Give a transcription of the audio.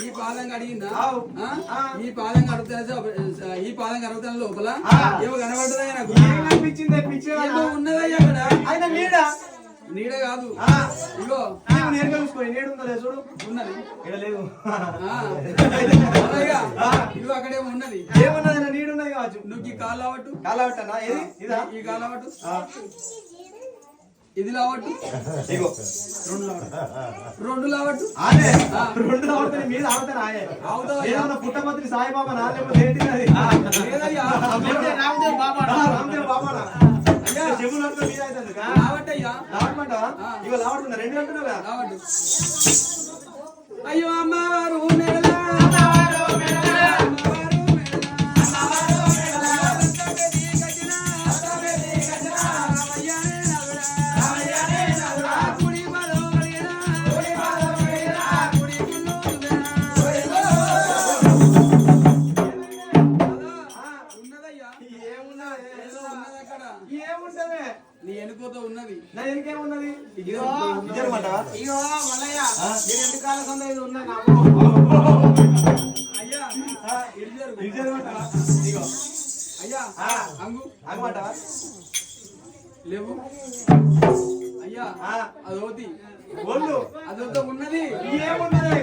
ఈ పాదం కడిగిందా ఈ పాదం కడుగుతా ఈ పాదం కడుగుతాను లోపల ఏమో కనబడుతుందా నాకు అనిపించింది ఉన్నదయ్యా అక్కడ ఆయన నీడ నీడ కాదు ఇగో నేరుగా చూసుకోండి నీడు ఉందా చూడు ఉన్నది ఇక్కడ లేదు ఇగో అక్కడేమో ఉన్నది ఏమున్నది నీడు ఉన్నది కావచ్చు నువ్వు ఈ కాలు లావట్టు కాలవట్టనా ఏది ఇదా ఈ కాలు లావట్టు ఇది లావట్టు ఇగో రెండు లావట్టు అదే రెండు లావట్టు మీద ఆవుతాను ఆయే ఏమన్నా పుట్టపత్రి సాయిబాబా నా లేకపోతే ఏంటి అది లేదయ్యా రామదేవ్ బాబా రామదేవ్ బాబానా చెవులు అంతా మీద అవుతుంది లావట్టయ్యా లావటమంటా ఇగో లావడుతున్నా రెండు గంటలు కదా లావట్టు అయ్యో అమ్మవారు నీ ఎనుకోతో ఉన్నది నా ఎనుకేమున్నది ఇగో మల్లయ్య రెండు కాల సంద ఇది ఉన్నది అయ్యా ఇగో అయ్యా అంగు అంగమంటావా లేవు అయ్యా అదోతి ఒళ్ళు అదొక ఉన్నది ఏమున్నది